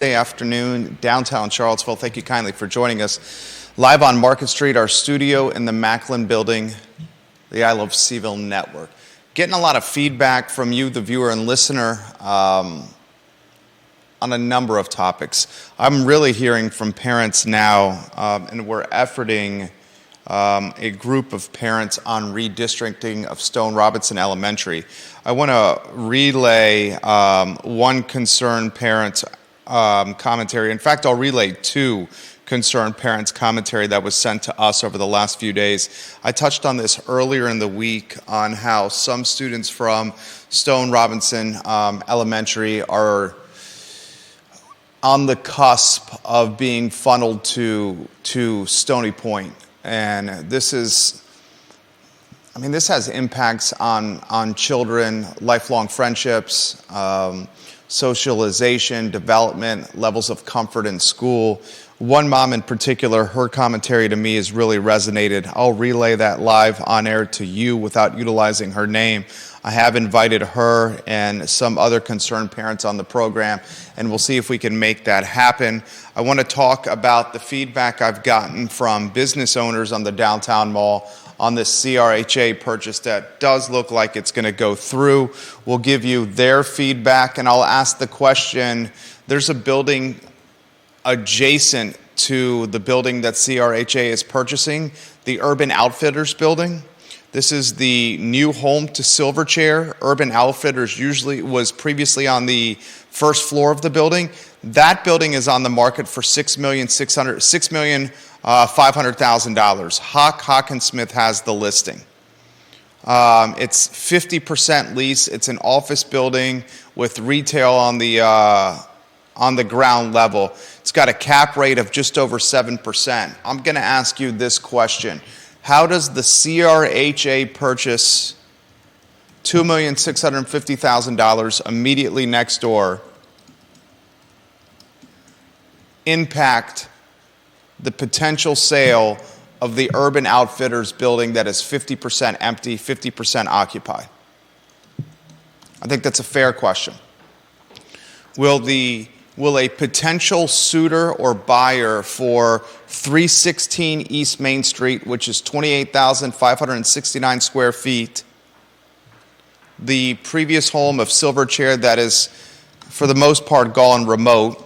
Thursday afternoon, downtown Charlottesville. Thank you kindly for joining us. Live on Market Street, our studio in the Macklin building, the I Love CVille Network. Getting a lot of feedback from you, the viewer and listener, on a number of topics. I'm really hearing from parents now, and we're efforting a group of parents on redistricting of Stone Robinson Elementary. I want to relay one concerned parent's commentary. In fact, I'll relay two concerned parents' commentary that was sent to us over the last few days. I touched on this earlier in the week on how some students from Stone Robinson Elementary are on the cusp of being funneled to Stony Point. And this has impacts on children, lifelong friendships, socialization, development, levels of comfort in school. One mom in particular, her commentary to me has really resonated. I'll relay that live on air to you without utilizing her name. I have invited her and some other concerned parents on the program, and we'll see if we can make that happen. I want to talk about the feedback I've gotten from business owners on the downtown mall on this CRHA purchase that does look like it's going to go through. We'll give you their feedback, and I'll ask the question, there's a building adjacent to the building that CRHA is purchasing, the Urban Outfitters building. This is the new home to Silverchair. Urban Outfitters was previously on the first floor of the building. That building is on the market for $6,500,000. Hawk & Smith has the listing. It's 50% lease. It's an office building with retail on the ground level. It's got a cap rate of just over 7%. I'm going to ask you this question. How does the CRHA purchase $2,650,000 immediately next door impact the potential sale of the Urban Outfitters building that is 50% empty, 50% occupied? I think that's a fair question. Will a potential suitor or buyer for 316 East Main Street, which is 28,569 square feet, the previous home of Silverchair that is, for the most part, gone remote,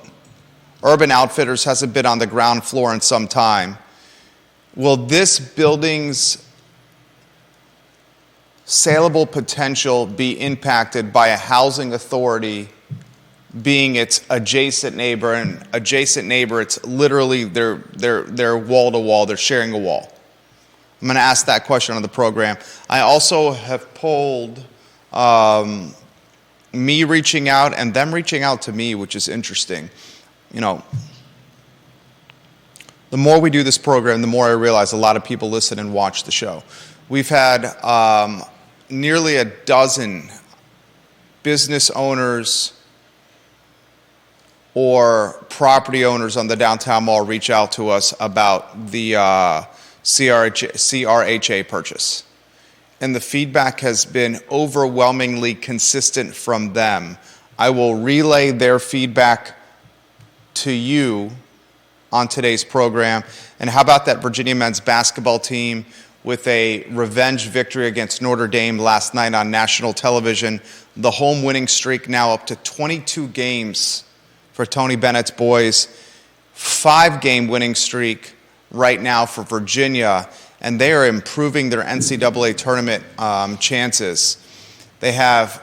Urban Outfitters hasn't been on the ground floor in some time, will this building's saleable potential be impacted by a housing authority being its adjacent neighbor? And adjacent neighbor, it's literally they're wall to wall, they're sharing a wall. I'm going to ask that question on the program. I also have polled me reaching out and them reaching out to me, which is interesting. You know, the more we do this program, the more I realize a lot of people listen and watch the show. We've had nearly a dozen business owners or property owners on the downtown mall reach out to us about the CRHA purchase. And the feedback has been overwhelmingly consistent from them. I will relay their feedback to you on today's program. And how about that Virginia men's basketball team with a revenge victory against Notre Dame last night on national television? The home winning streak now up to 22 games for Tony Bennett's boys, 5-game winning streak right now for Virginia, and they are improving their NCAA tournament chances. They have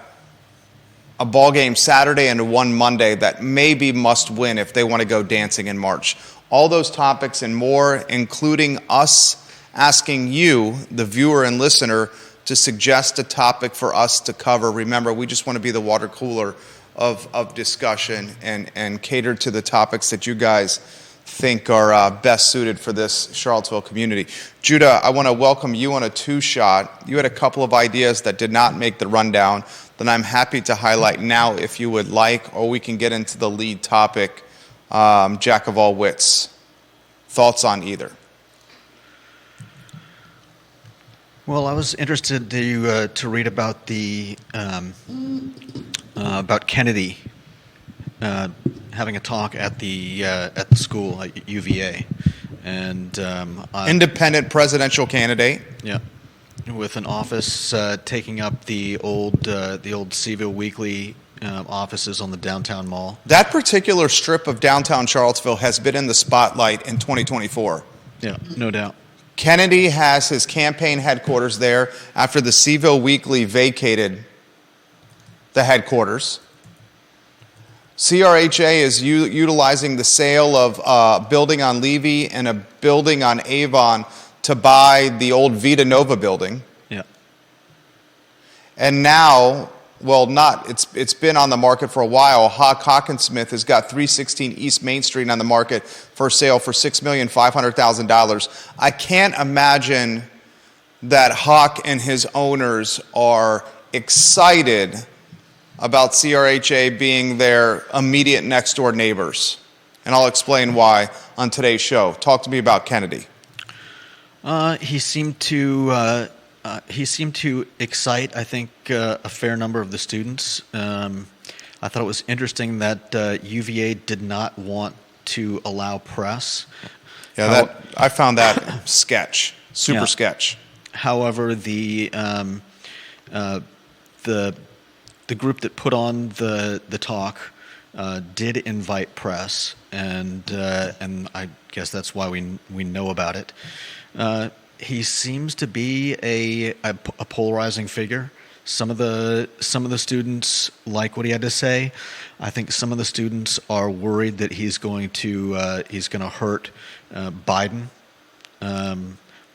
a ball game Saturday and one Monday that maybe must win if they want to go dancing in March. All those topics and more, including us asking you, the viewer and listener, to suggest a topic for us to cover. Remember, we just want to be the water cooler of discussion and cater to the topics that you guys think are best suited for this Charlottesville community. Judah, I want to welcome you on a two-shot. You had a couple of ideas that did not make the rundown that I'm happy to highlight now if you would like, or we can get into the lead topic, jack of all wits. Thoughts on either? Well, I was interested to read about about Kennedy having a talk at the school at UVA, and Independent presidential candidate. yeah, with an office taking up the old CVille Weekly offices on the downtown mall. That particular strip of downtown Charlottesville has been in the spotlight in 2024. Yeah, no doubt. Kennedy has his campaign headquarters there after the CVille Weekly vacated the headquarters. CRHA is utilizing the sale of a building on Levy and a building on Avon to buy the old Vita Nova building. Yeah. And now, well, it's been on the market for a while. Hawkinsmith has got 316 East Main Street on the market for sale for $6,500,000. I can't imagine that Hawk and his owners are excited about CRHA being their immediate next door neighbors. And I'll explain why on today's show. Talk to me about Kennedy. He seemed to excite, I think, a fair number of the students. I thought it was interesting that UVA did not want to allow press. Yeah, I found that sketch, super sketch. However, the group that put on the talk did invite press, and I guess that's why we know about it. He seems to be a polarizing figure. Some of the students like what he had to say. I think some of the students are worried that he's going to hurt Biden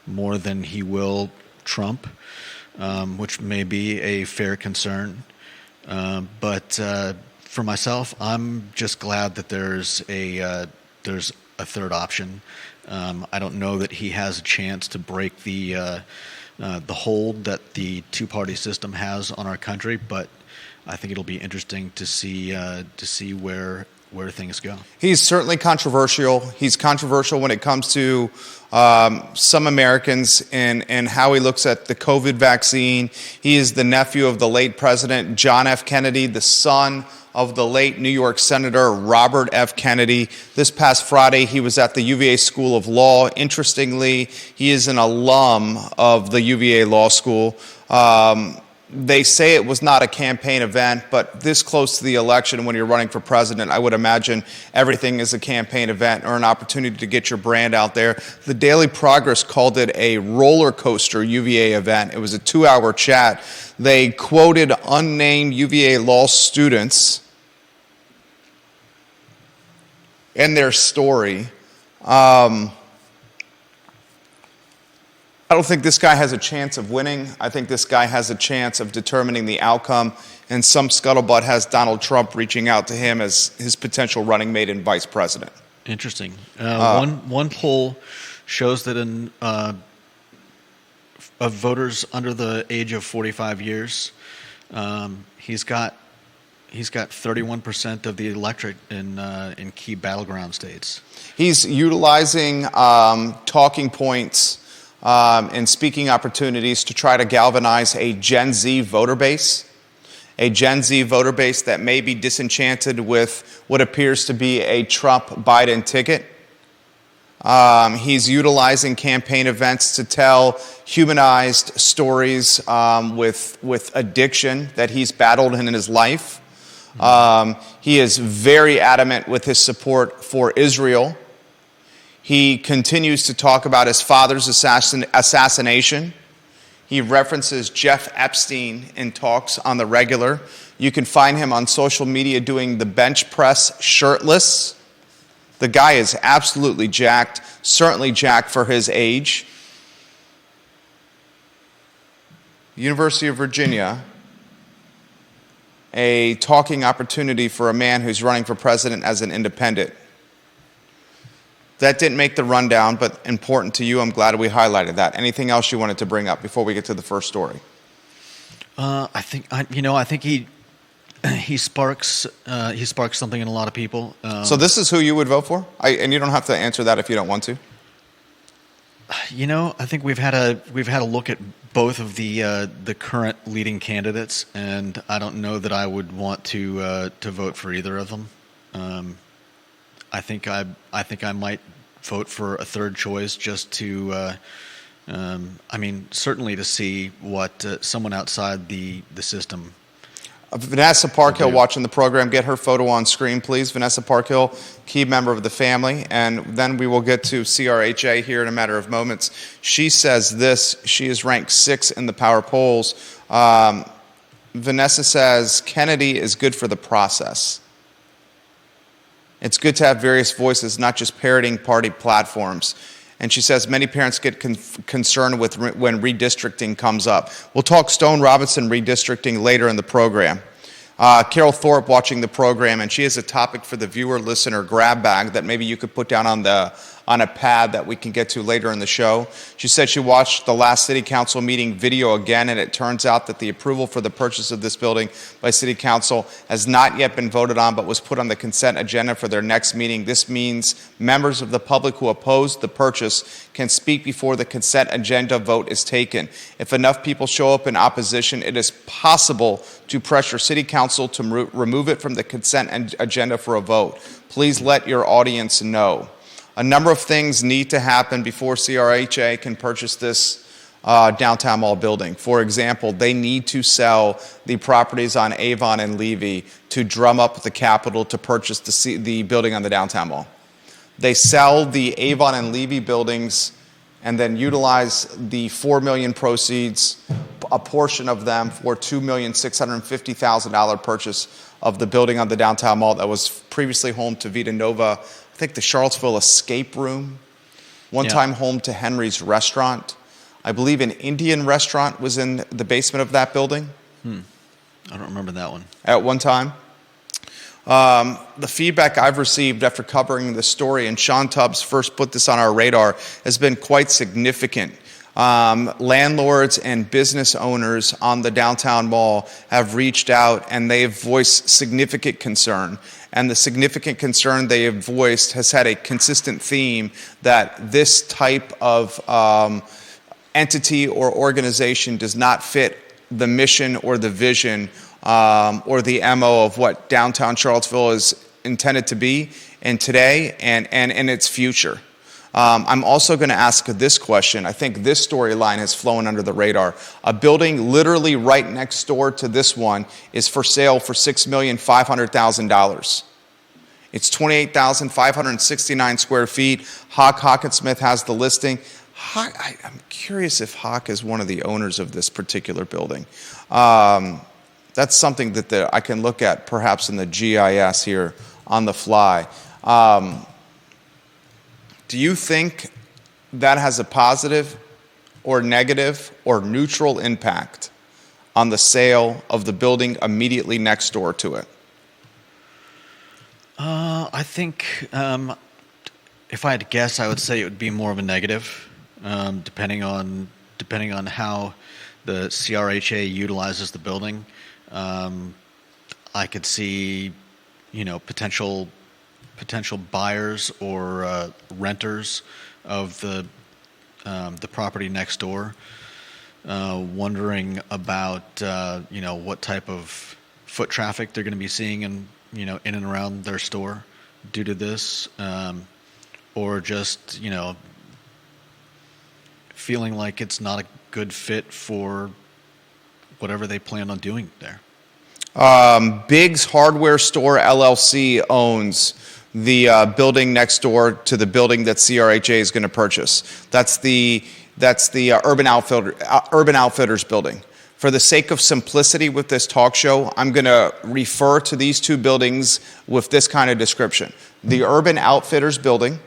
more than he will Trump, which may be a fair concern. But for myself, I'm just glad that there's a third option. I don't know that he has a chance to break the hold that the two-party system has on our country, but I think it'll be interesting to see where things go. He's certainly controversial. He's controversial when it comes to some Americans and how he looks at the COVID vaccine. He is the nephew of the late President John F. Kennedy, the son of the late New York Senator Robert F. Kennedy. This past Friday, he was at the UVA School of Law. Interestingly, he is an alum of the UVA Law School. They say it was not a campaign event, but this close to the election, when you're running for president, I would imagine everything is a campaign event or an opportunity to get your brand out there. The Daily Progress called it a roller coaster UVA event. It was a 2-hour chat. They quoted unnamed UVA law students in their story. I don't think this guy has a chance of winning. I think this guy has a chance of determining the outcome. And some scuttlebutt has Donald Trump reaching out to him as his potential running mate and vice president. Interesting. One poll shows that of voters under the age of 45 years, he's got 31% of the electorate in key battleground states. He's utilizing talking points and speaking opportunities to try to galvanize a Gen Z voter base that may be disenchanted with what appears to be a Trump-Biden ticket. He's utilizing campaign events to tell humanized stories with addiction that he's battled in his life. He is very adamant with his support for Israel. He continues to talk about his father's assassination. He references Jeff Epstein in talks on the regular. You can find him on social media doing the bench press shirtless. The guy is absolutely jacked, certainly jacked for his age. University of Virginia, a talking opportunity for a man who's running for president as an independent. That didn't make the rundown, but important to you. I'm glad we highlighted that. Anything else you wanted to bring up before we get to the first story? I think he sparks something in a lot of people. So this is who you would vote for, and you don't have to answer that if you don't want to. I think we've had a look at both of the current leading candidates, and I don't know that I would want to vote for either of them. I think I might vote for a third choice just to, certainly to see what someone outside the system. Vanessa Parkhill watching the program, get her photo on screen, please. Vanessa Parkhill, key member of the family. And then we will get to CRHA here in a matter of moments. She says this, she is ranked 6th in the power polls. Vanessa says, Kennedy is good for the process. It's good to have various voices, not just parroting party platforms. And she says many parents get concerned with when redistricting comes up. We'll talk Stone Robinson redistricting later in the program. Carol Thorpe watching the program, and she has a topic for the viewer-listener grab bag that maybe you could put down on a pad that we can get to later in the show. She said she watched the last City Council meeting video again, and it turns out that the approval for the purchase of this building by City Council has not yet been voted on, but was put on the consent agenda for their next meeting. This means members of the public who oppose the purchase can speak before the consent agenda vote is taken. If enough people show up in opposition, it is possible to pressure City Council to remove it from the consent agenda for a vote. Please let your audience know. A number of things need to happen before CRHA can purchase this downtown mall building. For example, they need to sell the properties on Avon and Levy to drum up the capital to purchase the building on the downtown mall. They sell the Avon and Levy buildings and then utilize the $4 million proceeds, a portion of them, for $2,650,000 purchase of the building on the downtown mall that was previously home to Vita Nova, I think the Charlottesville Escape Room, one time home to Henry's Restaurant. I believe an Indian restaurant was in the basement of that building. I don't remember that one. At one time. The feedback I've received after covering this story, and Sean Tubbs first put this on our radar, has been quite significant. Landlords and business owners on the downtown mall have reached out and they've voiced significant concern. And the significant concern they have voiced has had a consistent theme that this type of entity or organization does not fit the mission or the vision or the MO of what downtown Charlottesville is intended to be in today and in its future. I'm also going to ask this question. I think this storyline has flown under the radar. A building literally right next door to this one is for sale for $6,500,000. It's 28,569 square feet. Hawk Hawkinsmith has the listing. I'm curious if Hawk is one of the owners of this particular building. That's something that I can look at perhaps in the GIS here on the fly. Do you think that has a positive or negative or neutral impact on the sale of the building immediately next door to it? I think if I had to guess, I would say it would be more of a negative, depending on how the CRHA utilizes the building. I could see, potential buyers or renters of the property next door, wondering about what type of foot traffic they're going to be seeing in and around their store due to this, or just feeling like it's not a good fit for whatever they plan on doing there. Biggs Hardware Store LLC owns the building next door to the building that CRHA is going to purchase. That's the Urban Outfitters building. For the sake of simplicity with this talk show, I'm going to refer to these two buildings with this kind of description. The Urban Outfitters building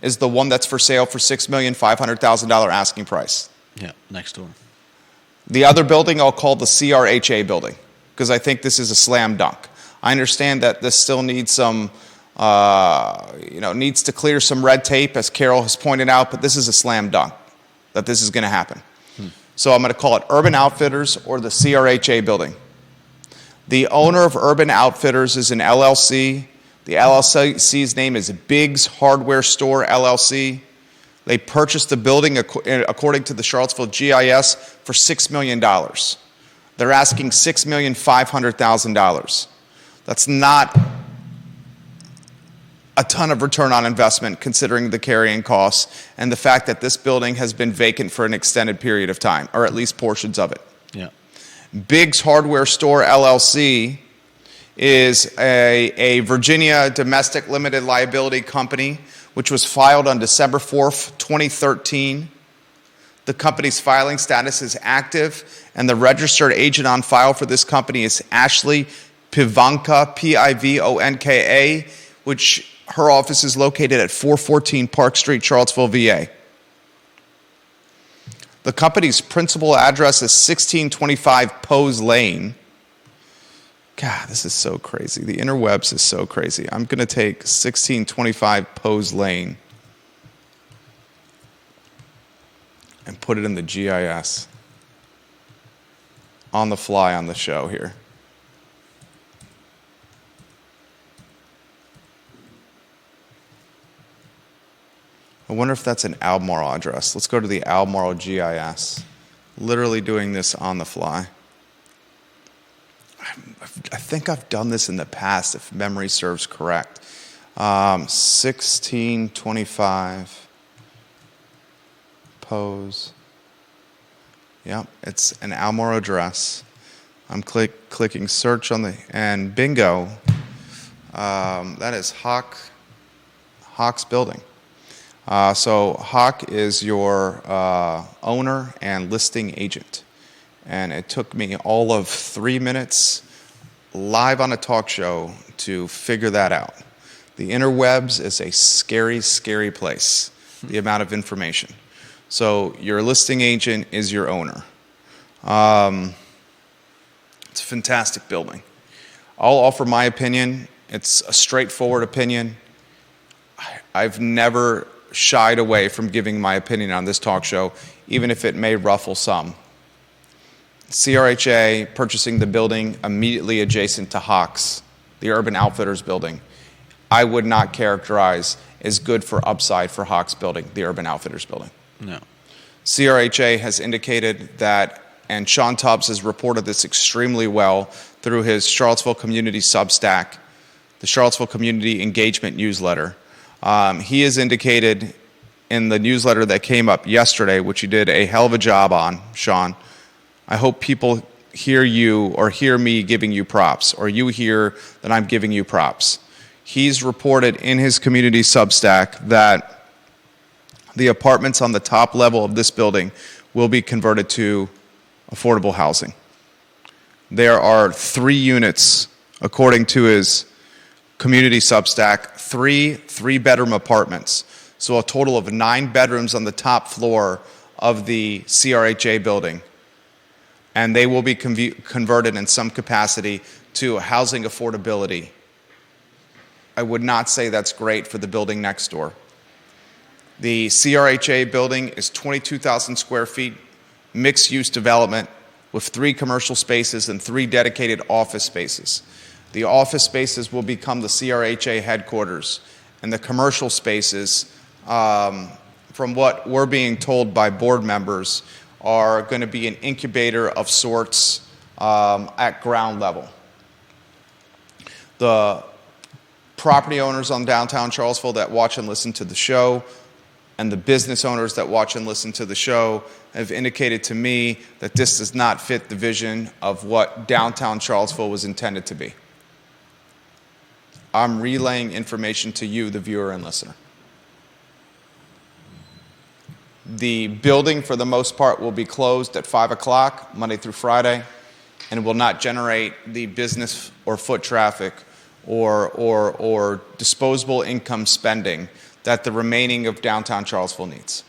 is the one that's for sale for $6,500,000 asking price. Yeah, next door. The other building I'll call the CRHA building, because I think this is a slam dunk. I understand that this still needs some, needs to clear some red tape, as Carol has pointed out, but this is a slam dunk that this is going to happen. So I'm going to call it Urban Outfitters or the CRHA building. The owner of Urban Outfitters is an LLC. The LLC's name is Biggs Hardware Store LLC. They purchased the building, according to the Charlottesville GIS, for $6 million. They're asking $6,500,000. That's not a ton of return on investment considering the carrying costs and the fact that this building has been vacant for an extended period of time, or at least portions of it. Yeah. Biggs Hardware Store LLC is a Virginia domestic limited liability company, which was filed on December 4th, 2013. The company's filing status is active, and the registered agent on file for this company is Ashley Pivonka, Pivonka, which her office is located at 414 Park Street, Charlottesville, VA. The company's principal address is 1625 Pose Lane. God, this is so crazy. The interwebs is so crazy. I'm going to take 1625 Pose Lane and put it in the GIS on the fly on the show here. I wonder if that's an Albemarle address. Let's go to the Albemarle GIS. Literally doing this on the fly. I think I've done this in the past, if memory serves correct. 1625 Pose. Yep, it's an Albemarle address. I'm clicking search on and bingo. That is Hawk's building. So Hawk is your owner and listing agent. And it took me all of 3 minutes live on a talk show to figure that out. The interwebs is a scary, scary place, the amount of information. So your listing agent is your owner. It's a fantastic building. I'll offer my opinion. It's a straightforward opinion. I've never shied away from giving my opinion on this talk show, even if it may ruffle some. CRHA purchasing the building immediately adjacent to Hawks, the Urban Outfitters building, I would not characterize as good for upside for Hawks building, the Urban Outfitters building. No. CRHA has indicated that, and Sean Tubbs has reported this extremely well through his Charlottesville Community Substack, the Charlottesville Community Engagement newsletter. He has indicated in the newsletter that came up yesterday, which you did a hell of a job on, Sean. I hope people hear you or hear me giving you props, or you hear that I'm giving you props. He's reported in his community Substack that the apartments on the top level of this building will be converted to affordable housing. There are 3 units, according to his community Substack, 3 bedroom apartments. So a total of 9 bedrooms on the top floor of the CRHA building. And they will be converted in some capacity to housing affordability. I would not say that's great for the building next door. The CRHA building is 22,000 square feet, mixed-use development with 3 commercial spaces and 3 dedicated office spaces. The office spaces will become the CRHA headquarters, and the commercial spaces, from what we're being told by board members, are going to be an incubator of sorts at ground level. The property owners on downtown Charlottesville that watch and listen to the show, and the business owners that watch and listen to the show, have indicated to me that this does not fit the vision of what downtown Charlottesville was intended to be. I'm relaying information to you, the viewer and listener. The building, for the most part, will be closed at 5 o'clock, Monday through Friday, and will not generate the business or foot traffic or disposable income spending that the remaining of downtown Charlottesville needs.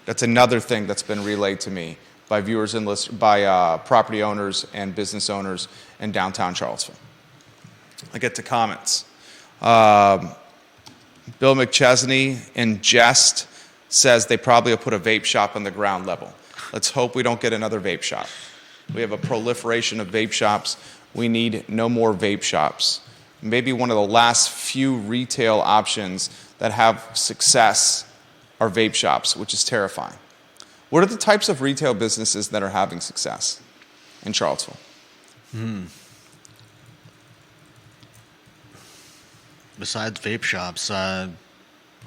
That's another thing that's been relayed to me by viewers and by property owners and business owners in downtown Charlottesville. I get to comments. Bill McChesney, in jest, says they probably will put a vape shop on the ground level. Let's hope we don't get another vape shop. We have a proliferation of vape shops. We need no more vape shops. Maybe one of the last few retail options that have success are vape shops, which is terrifying. What are the types of retail businesses that are having success in Charlottesville? besides vape shops, I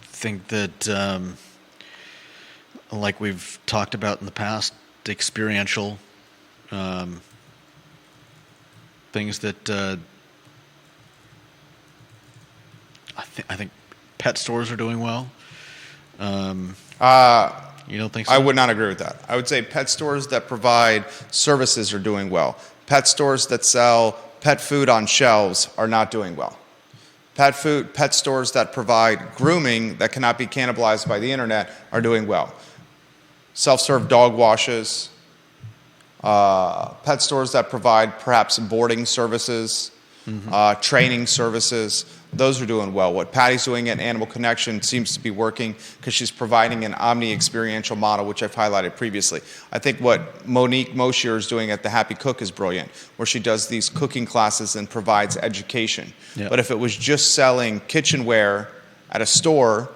think that, like we've talked about in the past, the experiential things that I think pet stores are doing well. You don't think so? I would not agree with that. I would say pet stores that provide services are doing well. Pet stores that sell pet food on shelves are not doing well. Pet stores that provide grooming that cannot be cannibalized by the internet are doing well. Self-serve dog washes, pet stores that provide perhaps boarding services, training services, those are doing well. What Patty's doing at Animal Connection seems to be working because she's providing an omni-experiential model, which I've highlighted previously. I think what Monique Moshier is doing at The Happy Cook is brilliant, where she does these cooking classes and provides education. Yep. But if it was just selling kitchenware at a store,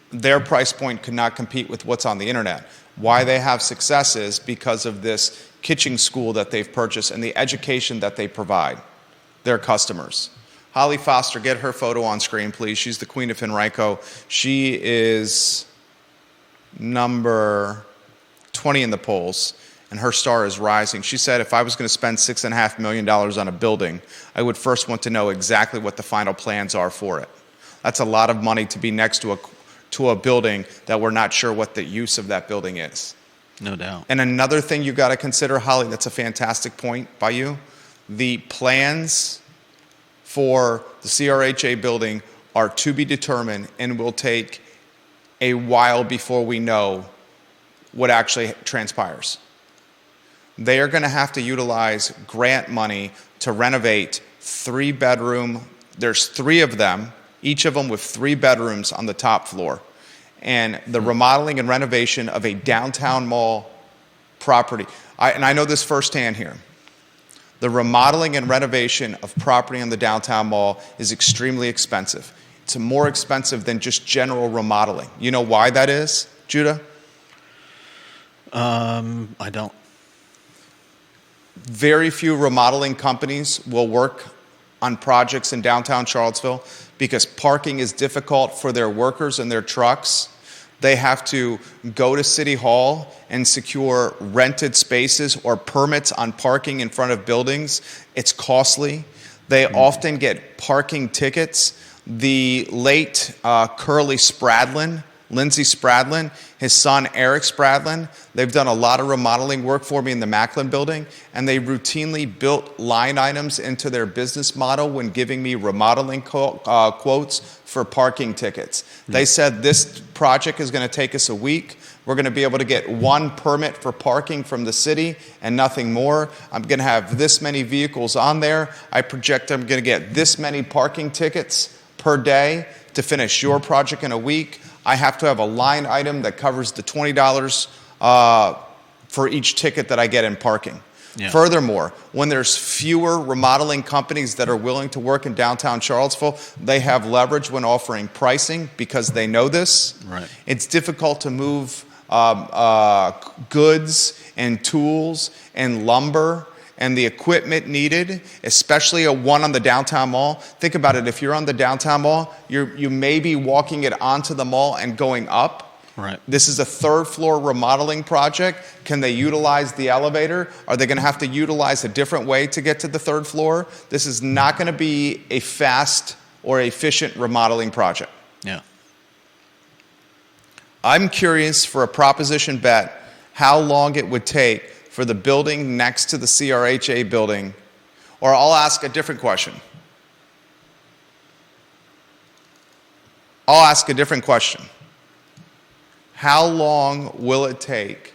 their price point could not compete with what's on the internet. Why they have success is because of this kitchen school that they've purchased and the education that they provide their customers. Holly Foster, get her photo on screen, please. She's the queen of Henrico. She is number 20 in the polls, and her star is rising. She said, if I was going to spend $6.5 million on a building, I would first want to know exactly what the final plans are for it. That's a lot of money to be next to a building that we're not sure what the use of that building is. No doubt. And another thing you've got to consider, Holly, that's a fantastic point by you. The plans for the CRHA building are to be determined and will take a while before we know what actually transpires. They are going to have to utilize grant money to renovate 3-bedroom. There's 3 of them, each of them with 3 bedrooms on the top floor. And the remodeling and renovation of a downtown mall property. I know this firsthand here. The remodeling and renovation of property on the downtown mall is extremely expensive. It's more expensive than just general remodeling. You know why that is, Judah? I don't. Very few remodeling companies will work on projects in downtown Charlottesville because parking is difficult for their workers and their trucks. They have to go to City Hall and secure rented spaces or permits on parking in front of buildings. It's costly. They often get parking tickets. The late Lindsey Spradlin, his son Eric Spradlin, they've done a lot of remodeling work for me in the Macklin building, and they routinely built line items into their business model when giving me remodeling quotes for parking tickets. They said this project is going to take us a week. We're going to be able to get 1 permit for parking from the city and nothing more. I'm going to have this many vehicles on there. I project I'm going to get this many parking tickets per day to finish your project in a week. I have to have a line item that covers the $20 for each ticket that I get in parking. Yeah. Furthermore, when there's fewer remodeling companies that are willing to work in downtown Charlottesville, they have leverage when offering pricing because they know this. Right. It's difficult to move goods and tools and lumber and the equipment needed, especially one on the downtown mall. Think about it. If you're on the downtown mall, you may be walking it onto the mall and going up. Right. This is a 3rd floor remodeling project. Can they utilize the elevator? Are they going to have to utilize a different way to get to the 3rd floor? This is not going to be a fast or efficient remodeling project. Yeah. I'm curious for a proposition bet how long it would take for the building next to the CRHA building, or I'll ask a different question. How long will it take?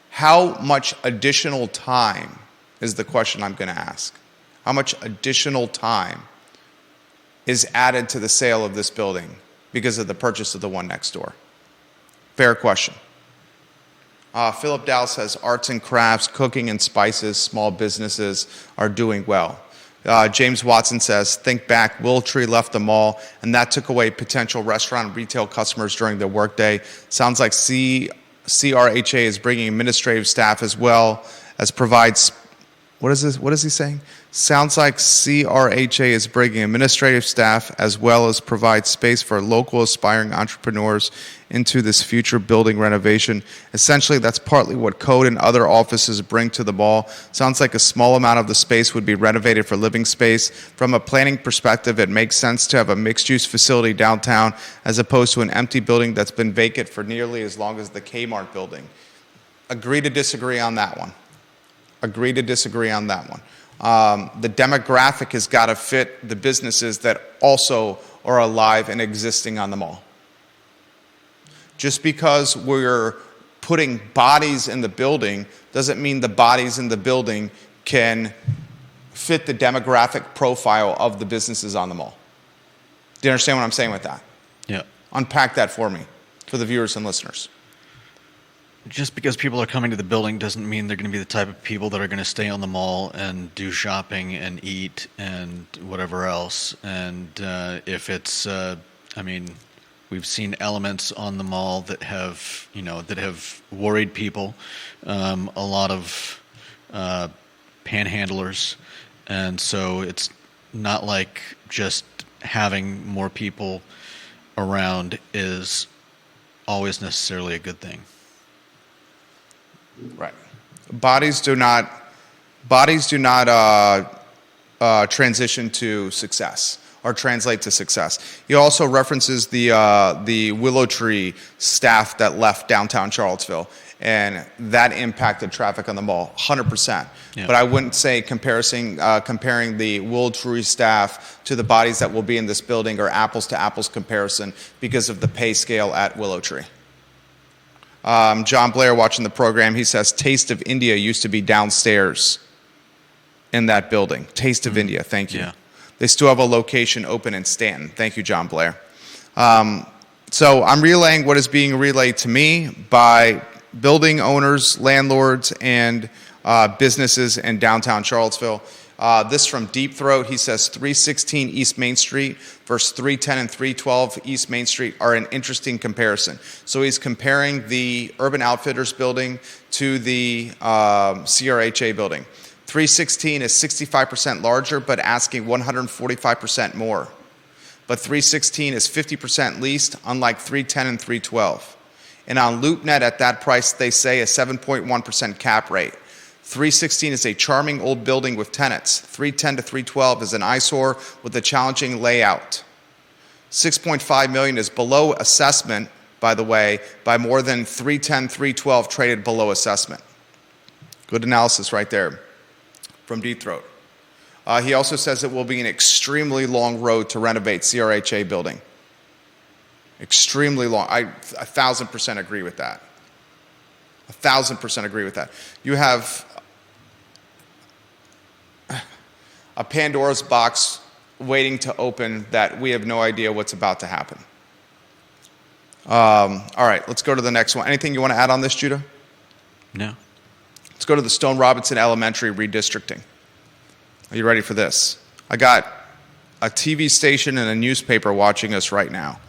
How much additional time is the question I'm going to ask. How much additional time is added to the sale of this building because of the purchase of the one next door? Fair question. Philip Dow says arts and crafts, cooking and spices, small businesses are doing well. James Watson says, think back, Willtree left the mall, and that took away potential restaurant and retail customers during their workday. Sounds like CRHA is bringing administrative staff as well as provides What is this? What is he saying? Sounds like CRHA is bringing administrative staff as well as provide space for local aspiring entrepreneurs into this future building renovation. Essentially, that's partly what code and other offices bring to the mall. Sounds like a small amount of the space would be renovated for living space. From a planning perspective, it makes sense to have a mixed-use facility downtown as opposed to an empty building that's been vacant for nearly as long as the Kmart building. Agree to disagree on that one. Agree to disagree on that one. The demographic has got to fit the businesses that also are alive and existing on the mall. Just because we're putting bodies in the building doesn't mean the bodies in the building can fit the demographic profile of the businesses on the mall. Do you understand what I'm saying with that? Yeah. Unpack that for me, for the viewers and listeners. Just because people are coming to the building doesn't mean they're going to be the type of people that are going to stay on the mall and do shopping and eat and whatever else. And if it's, we've seen elements on the mall that have worried people. A lot of panhandlers, and so it's not like just having more people around is always necessarily a good thing. Right. Bodies do not transition to success or translate to success. He also references the Willow Tree staff that left downtown Charlottesville, and that impacted traffic on the mall 100%. Yeah. But I wouldn't say comparing the Willow Tree staff to the bodies that will be in this building are apples to apples comparison because of the pay scale at Willow Tree. John Blair watching the program, he says Taste of India used to be downstairs in that building. Taste of India, thank you. Yeah. They still have a location open in Stanton. Thank you, John Blair. So I'm relaying what is being relayed to me by building owners, landlords, and businesses in downtown Charlottesville. This from Deep Throat. He says 316 East Main Street versus 310 and 312 East Main Street are an interesting comparison. So he's comparing the Urban Outfitters building to the CRHA building. 316 is 65% larger, but asking 145% more. But 316 is 50% leased, unlike 310 and 312. And on LoopNet at that price, they say a 7.1% cap rate. 316 is a charming old building with tenants. 310 to 312 is an eyesore with a challenging layout. $6.5 million is below assessment, by the way, by more than 310, 312 traded below assessment. Good analysis right there from Deep Throat. He also says it will be an extremely long road to renovate CRHA building. Extremely long. I 1,000% agree with that. 1,000% agree with that. You have a Pandora's box waiting to open that we have no idea what's about to happen. All right, let's go to the next one. Anything you want to add on this, Judah? No. Let's go to the Stone Robinson Elementary redistricting. Are you ready for this? I got a TV station and a newspaper watching us right now.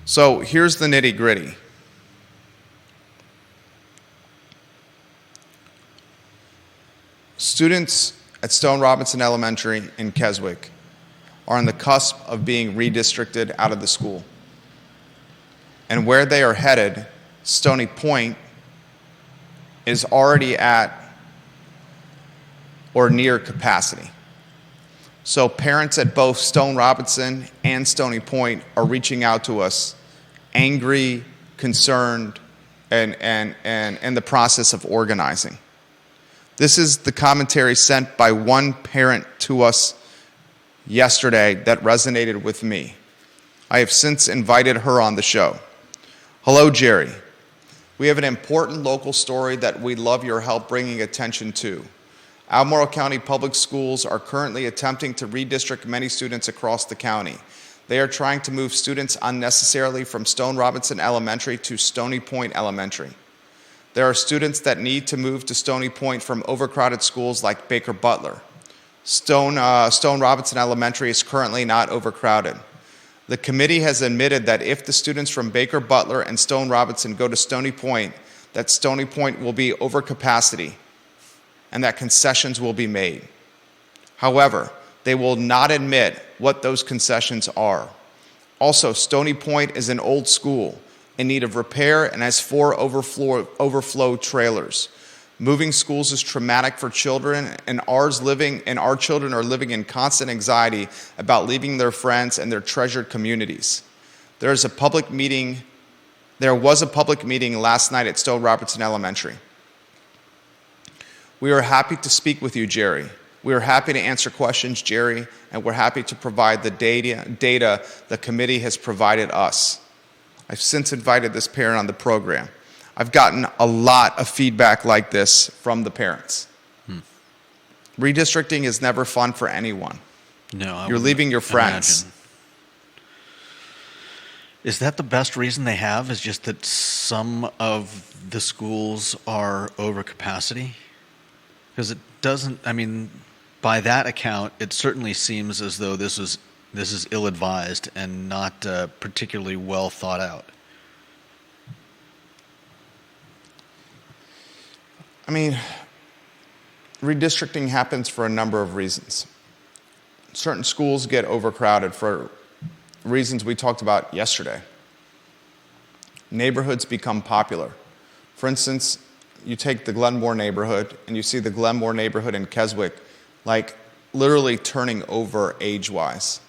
So here's the nitty-gritty. Students at Stone Robinson Elementary in Keswick are on the cusp of being redistricted out of the school. And where they are headed, Stony Point is already at or near capacity. So parents at both Stone Robinson and Stony Point are reaching out to us, angry, concerned, and in the process of organizing. This is the commentary sent by one parent to us yesterday that resonated with me. I have since invited her on the show. Hello, Jerry. We have an important local story that we'd love your help bringing attention to. Albemarle County Public Schools are currently attempting to redistrict many students across the county. They are trying to move students unnecessarily from Stone Robinson Elementary to Stony Point Elementary. There are students that need to move to Stony Point from overcrowded schools like Baker Butler. Stone Robinson Elementary is currently not overcrowded. The committee has admitted that if the students from Baker Butler and Stone Robinson go to Stony Point, that Stony Point will be over capacity. and that concessions will be made. However, they will not admit what those concessions are. Also, Stony Point is an old school in need of repair and has 4 overflow trailers. Moving schools is traumatic for children, and our children are living in constant anxiety about leaving their friends and their treasured communities. There was a public meeting last night at Stowe Robertson Elementary. We are happy to speak with you, Jerry. We are happy to answer questions, Jerry, and we're happy to provide the data the committee has provided us. I've since invited this parent on the program. I've gotten a lot of feedback like this from the parents. Redistricting is never fun for anyone. No, you're leaving your friends. Imagine. Is that the best reason they have, is just that some of the schools are over capacity? Because it doesn't, I mean, by that account, it certainly seems as though this is ill-advised and not particularly well thought out. I mean, redistricting happens for a number of reasons. Certain schools get overcrowded for reasons we talked about yesterday. Neighborhoods become popular. For instance, you take the Glenmore neighborhood and you see the Glenmore neighborhood in Keswick, like literally turning over age-wise.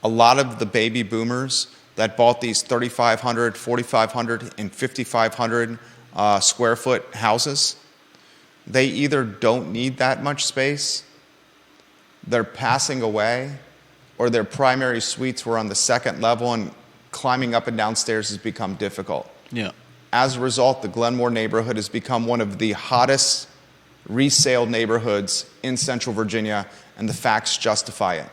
A lot of the baby boomers that bought these 3,500, 4,500, and 5,500 square foot houses, they either don't need that much space, they're passing away, or their primary suites were on the second level and climbing up and down stairs has become difficult. Yeah. As a result, the Glenmore neighborhood has become one of the hottest resale neighborhoods in Central Virginia, and the facts justify it.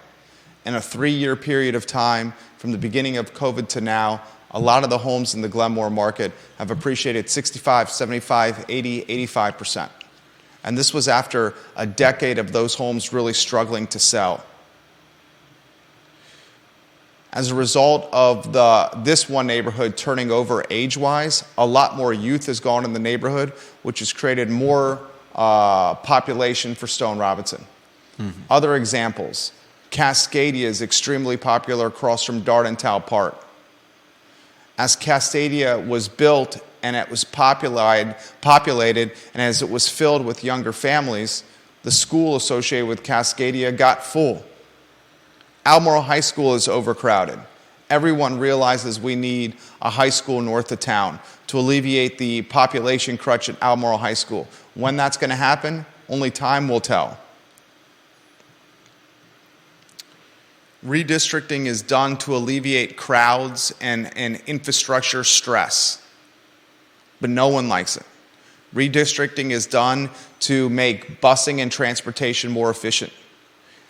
In a 3-year period of time, from the beginning of COVID to now, a lot of the homes in the Glenmore market have appreciated 65, 75, 80, 85%. And this was after a decade of those homes really struggling to sell. As a result of this one neighborhood turning over age-wise, a lot more youth has gone in the neighborhood, which has created more population for Stone Robinson. Mm-hmm. Other examples, Cascadia is extremely popular across from Dardental Park. As Cascadia was built and it was populated, and as it was filled with younger families, the school associated with Cascadia got full. Albemarle High School is overcrowded. Everyone realizes we need a high school north of town to alleviate the population crunch at Albemarle High School. When that's going to happen, only time will tell. Redistricting is done to alleviate crowds and infrastructure stress, but no one likes it. Redistricting is done to make busing and transportation more efficient.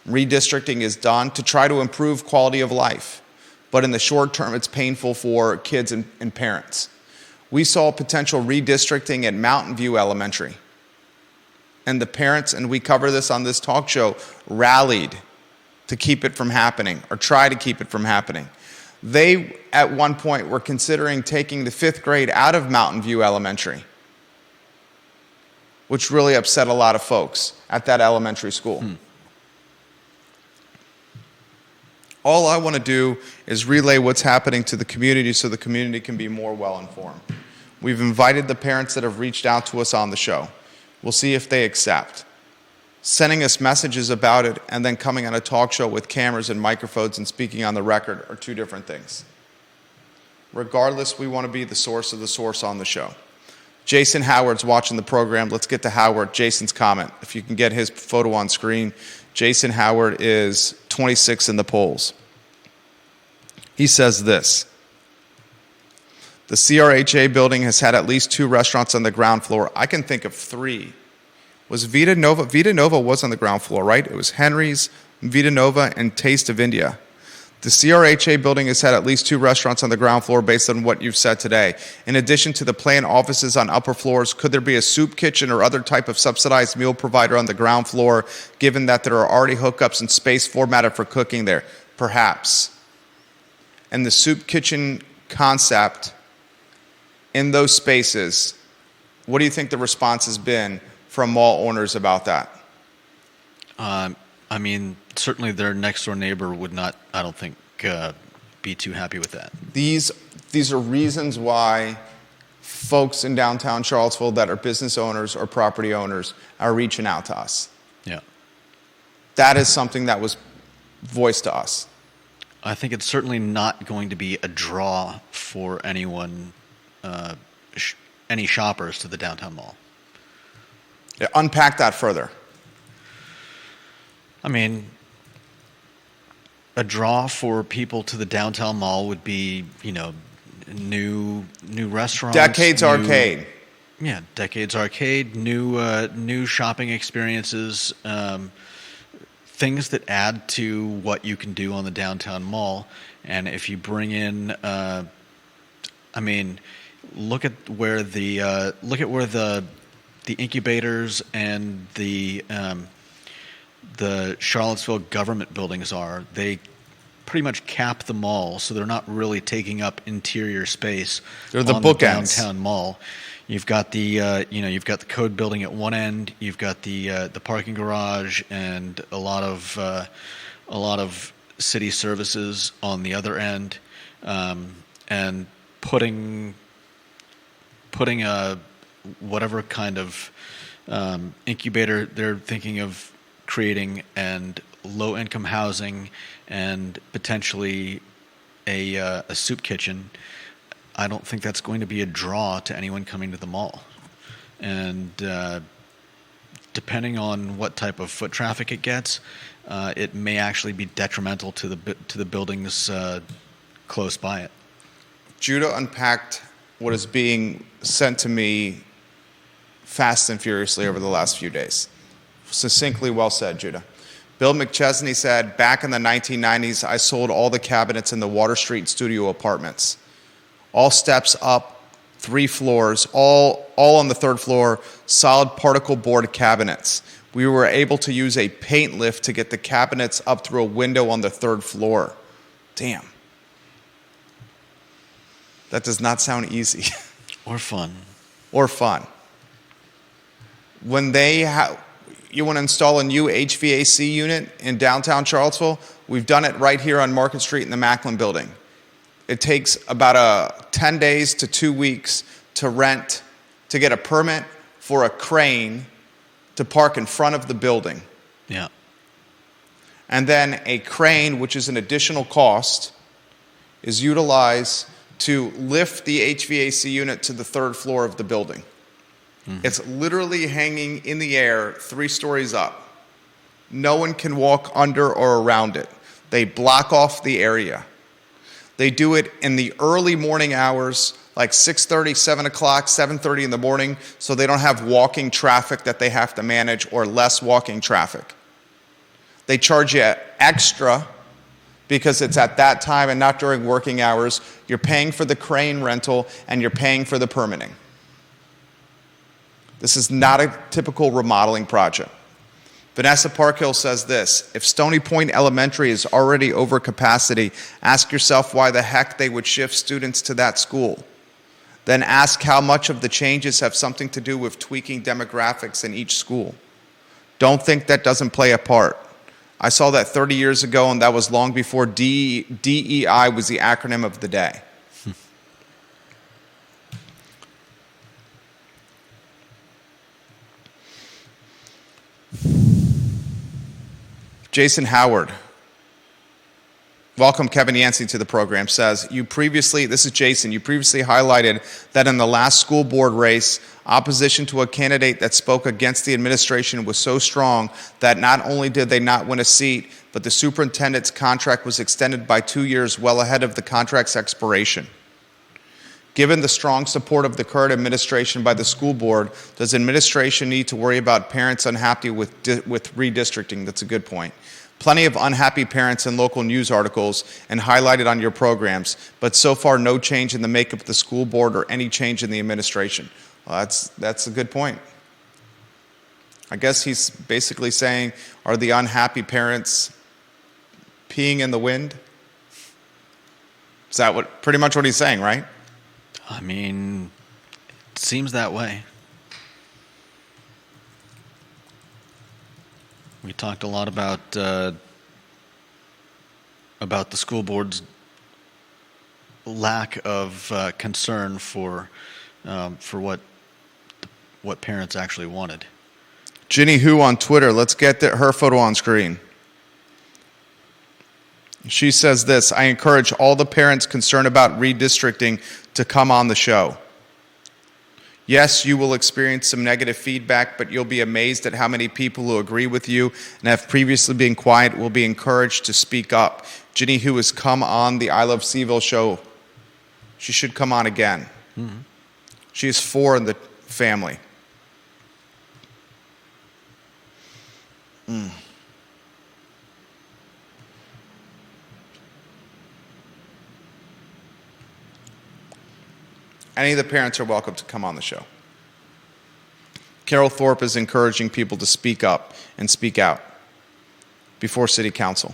Redistricting is done to try to improve quality of life, but in the short term, it's painful for kids and parents. We saw potential redistricting at Mountain View Elementary, and the parents, and we cover this on this talk show, rallied to keep it from happening, or try to keep it from happening. They, at one point, were considering taking the 5th grade out of Mountain View Elementary, which really upset a lot of folks at that elementary school. All I want to do is relay what's happening to the community so the community can be more well-informed. We've invited the parents that have reached out to us on the show. We'll see if they accept. Sending us messages about it and then coming on a talk show with cameras and microphones and speaking on the record are two different things. Regardless, we want to be the source of the source on the show. Jason Howard's watching the program. Let's get to Howard. Jason's comment. If you can get his photo on screen. Jason Howard is 26 in the polls. He says this: the CRHA building has had at least 2 restaurants on the ground floor. I can think of 3. Was Vita Nova? Vita Nova was on the ground floor, right? It was Henry's, Vita Nova, and Taste of India. The CRHA building has had at least 2 restaurants on the ground floor based on what you've said today. In addition to the planned offices on upper floors, could there be a soup kitchen or other type of subsidized meal provider on the ground floor, given that there are already hookups and space formatted for cooking there? Perhaps. And the soup kitchen concept in those spaces, what do you think the response has been from mall owners about that? I mean, certainly their next door neighbor would not, I don't think, be too happy with that. These are reasons why folks in downtown Charlottesville that are business owners or property owners are reaching out to us. Yeah. That is something that was voiced to us. I think it's certainly not going to be a draw for anyone, any shoppers to the downtown mall. Yeah, unpack that further. I mean, a draw for people to the downtown mall would be, new restaurants. Decades Arcade. Yeah, Decades Arcade, new shopping experiences, things that add to what you can do on the downtown mall. And if you bring in, look at where the incubators and the Charlottesville government buildings are. They pretty much cap the mall, so they're not really taking up interior space. They're the on bookends. The downtown mall. You've got you've got the code building at one end. You've got the parking garage and a lot of city services on the other end, and putting a whatever kind of incubator they're thinking of creating, and low-income housing, and potentially a soup kitchen. I don't think that's going to be a draw to anyone coming to the mall. And depending on what type of foot traffic it gets, it may actually be detrimental to the buildings close by it. Judah unpacked what is being sent to me fast and furiously over the last few days. Succinctly well said, Judah. Bill McChesney said, back in the 1990s, I sold all the cabinets in the Water Street studio apartments. All steps up, 3 floors, all on the 3rd floor, solid particle board cabinets. We were able to use a paint lift to get the cabinets up through a window on the 3rd floor. Damn. That does not sound easy. Or fun. Or fun. When you want to install a new HVAC unit in downtown Charlottesville, we've done it right here on Market Street in the Macklin building. It takes about 10 days to 2 weeks to get a permit for a crane to park in front of the building. Yeah. And then a crane, which is an additional cost, is utilized to lift the HVAC unit to the 3rd floor of the building. Mm-hmm. It's literally hanging in the air 3 stories up. No one can walk under or around it. They block off the area. They do it in the early morning hours, like 6:30, 7 o'clock, 7:30 in the morning, so they don't have walking traffic that they have to manage, or less walking traffic. They charge you extra because it's at that time and not during working hours. You're paying for the crane rental and you're paying for the permitting. This is not a typical remodeling project. Vanessa Parkhill says this: if Stony Point Elementary is already over capacity, ask yourself why the heck they would shift students to that school. Then ask how much of the changes have something to do with tweaking demographics in each school. Don't think that doesn't play a part. I saw that 30 years ago, and that was long before DEI was the acronym of the day. Jason Howard, welcome Kevin Yancey to the program, says, this is Jason, you previously highlighted that in the last school board race, opposition to a candidate that spoke against the administration was so strong that not only did they not win a seat, but the superintendent's contract was extended by 2 years, well ahead of the contract's expiration. Given the strong support of the current administration by the school board, does administration need to worry about parents unhappy with redistricting? That's a good point. Plenty of unhappy parents in local news articles and highlighted on your programs, but so far no change in the makeup of the school board or any change in the administration. Well, that's a good point. I guess he's basically saying, are the unhappy parents peeing in the wind? Is that pretty much what he's saying, right? I mean, it seems that way. We talked a lot about the school board's lack of concern for what parents actually wanted. Ginny Who on Twitter, let's get her photo on screen. She says this: I encourage all the parents concerned about redistricting to come on the show. Yes, you will experience some negative feedback, but you'll be amazed at how many people who agree with you and have previously been quiet will be encouraged to speak up. Ginny Who has come on the I Love CVille show. She should come on again. Mm-hmm. She is 4 in the family. Any of the parents are welcome to come on the show. Carol Thorpe is encouraging people to speak up and speak out before City Council.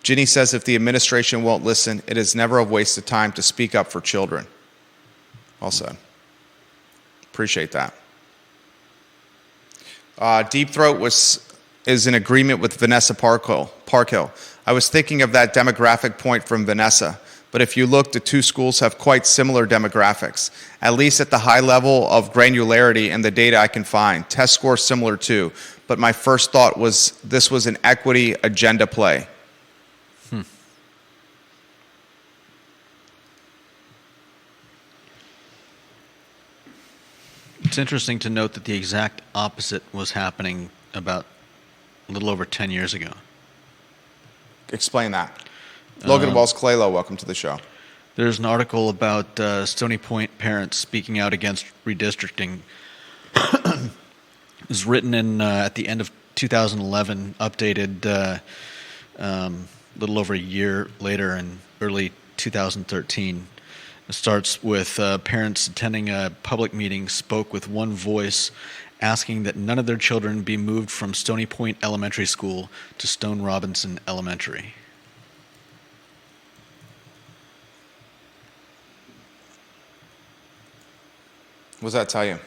Ginny says if the administration won't listen, it is never a waste of time to speak up for children. Well said. Appreciate that. Deep Throat is in agreement with Vanessa Parkhill. I was thinking of that demographic point from Vanessa, but if you look, the 2 schools have quite similar demographics, at least at the high level of granularity and the data I can find. Test scores similar too, but my first thought was this was an equity agenda play. It's interesting to note that the exact opposite was happening about a little over 10 years ago. Explain that. Logan Wells-Clalo, welcome to the show. There's an article about Stony Point parents speaking out against redistricting. It was written in at the end of 2011, updated a little over a year later in early 2013. It starts with parents attending a public meeting spoke with one voice asking that none of their children be moved from Stony Point Elementary School to Stone Robinson Elementary. What does that tell you?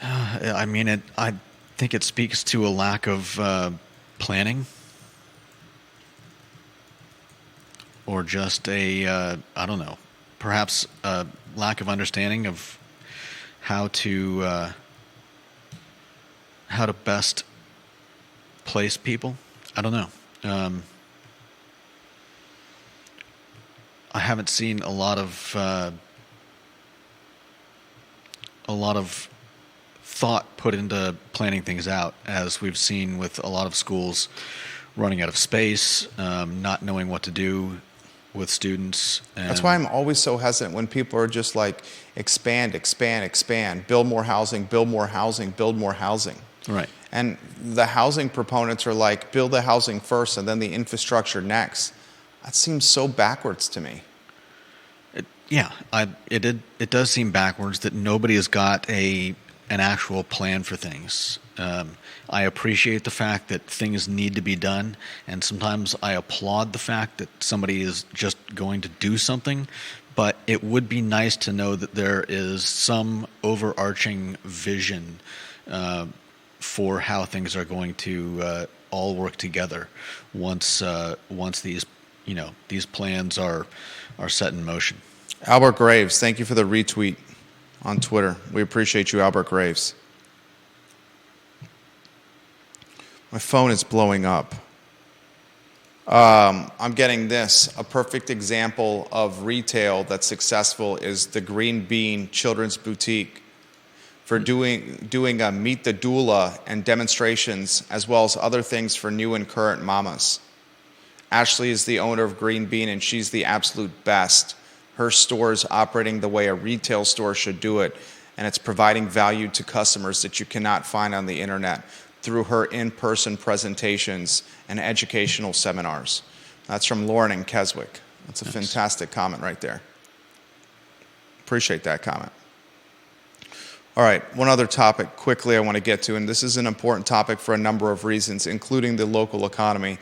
I think it speaks to a lack of planning, or just I don't know, perhaps a lack of understanding of how to best place people. I don't know. I haven't seen a lot of thought put into planning things out, as we've seen with a lot of schools running out of space, not knowing what to do with students. That's why I'm always so hesitant when people are just like, expand, expand, expand, build more housing, build more housing, build more housing. Right. And the housing proponents are like, build the housing first and then the infrastructure next. That seems so backwards to me. It does seem backwards that nobody has got an actual plan for things. I appreciate the fact that things need to be done, and sometimes I applaud the fact that somebody is just going to do something, but it would be nice to know that there is some overarching vision for how things are going to all work together once these plans are set in motion. Albert Graves, thank you for the retweet on Twitter. We appreciate you, Albert Graves. My phone is blowing up. I'm getting this. A perfect example of retail that's successful is the Green Bean Children's Boutique for doing a Meet the Doula and demonstrations, as well as other things for new and current mamas. Ashley is the owner of Green Bean, and she's the absolute best. Her store is operating the way a retail store should do it, and it's providing value to customers that you cannot find on the internet through her in-person presentations and educational seminars. That's from Lauren and Keswick. That's a fantastic comment right there. Appreciate that comment. All right, one other topic quickly I want to get to, and this is an important topic for a number of reasons, including the local economy.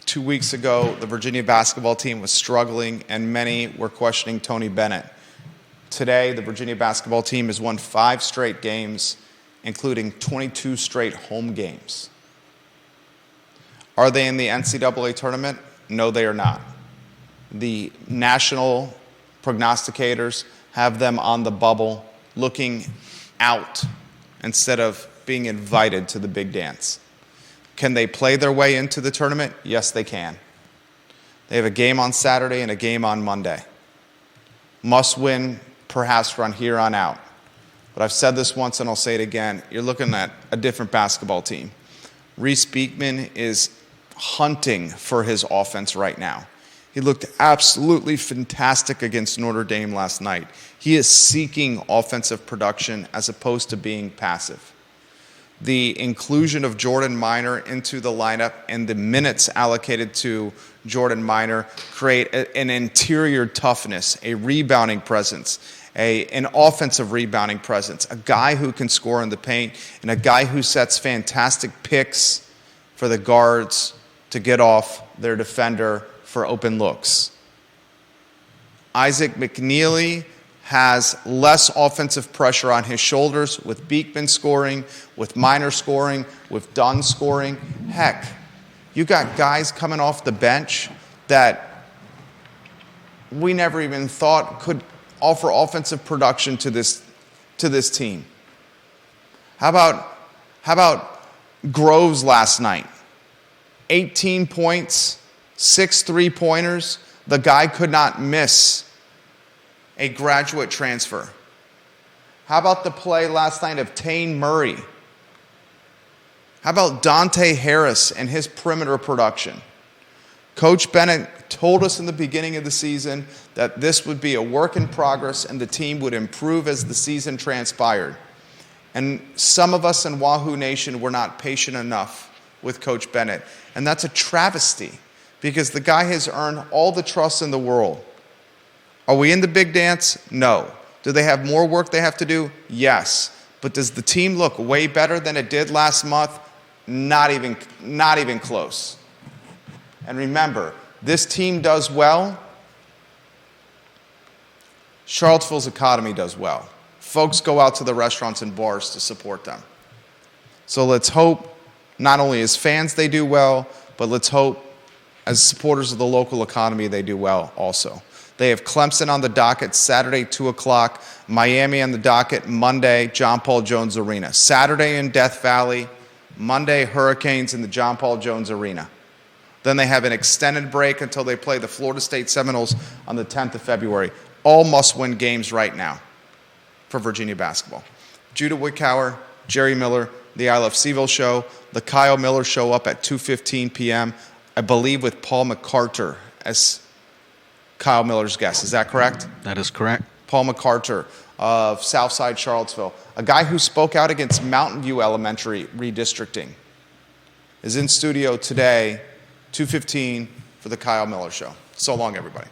2 weeks ago, the Virginia basketball team was struggling, and many were questioning Tony Bennett. Today, the Virginia basketball team has won 5 straight games, including 22 straight home games. Are they in the NCAA tournament? No, they are not. The national prognosticators have them on the bubble, looking out instead of being invited to the big dance. Can they play their way into the tournament? Yes, they can. They have a game on Saturday and a game on Monday. Must win, perhaps run here on out. But I've said this once and I'll say it again. You're looking at a different basketball team. Reese Beekman is hunting for his offense right now. He looked absolutely fantastic against Notre Dame last night. He is seeking offensive production as opposed to being passive. The inclusion of Jordan Minor into the lineup and the minutes allocated to Jordan Minor create an interior toughness, a rebounding presence, an offensive rebounding presence, a guy who can score in the paint, and a guy who sets fantastic picks for the guards to get off their defender for open looks. Isaac McNeely has less offensive pressure on his shoulders with Beekman scoring, with Minor scoring, with Dunn scoring. Heck, you got guys coming off the bench that we never even thought could offer offensive production to this team. How about Groves last night? 18 points, 6 3-pointers. The guy could not miss a graduate transfer. How about the play last night of Tane Murray? How about Dante Harris and his perimeter production? Coach Bennett told us in the beginning of the season that this would be a work in progress and the team would improve as the season transpired. And some of us in Wahoo Nation were not patient enough with Coach Bennett. And that's a travesty because the guy has earned all the trust in the world. Are we in the big dance? No. Do they have more work they have to do? Yes. But does the team look way better than it did last month? Not even close. And remember, this team does well. Charlottesville's economy does well. Folks go out to the restaurants and bars to support them. So let's hope not only as fans they do well, but let's hope as supporters of the local economy they do well also. They have Clemson on the docket Saturday, 2 o'clock. Miami on the docket Monday, John Paul Jones Arena. Saturday in Death Valley. Monday, Hurricanes in the John Paul Jones Arena. Then they have an extended break until they play the Florida State Seminoles on the 10th of February. All must-win games right now for Virginia basketball. Judah Wickower, Jerry Miller, the I Love CVille Show, the Kyle Miller Show up at 2:15 p.m., I believe with Paul McCarter as Kyle Miller's guest. Is that correct? That is correct. Paul McCarter of Southside Charlottesville, a guy who spoke out against Mountain View Elementary redistricting, is in studio today, 2:15 for the Kyle Miller Show. So long, everybody.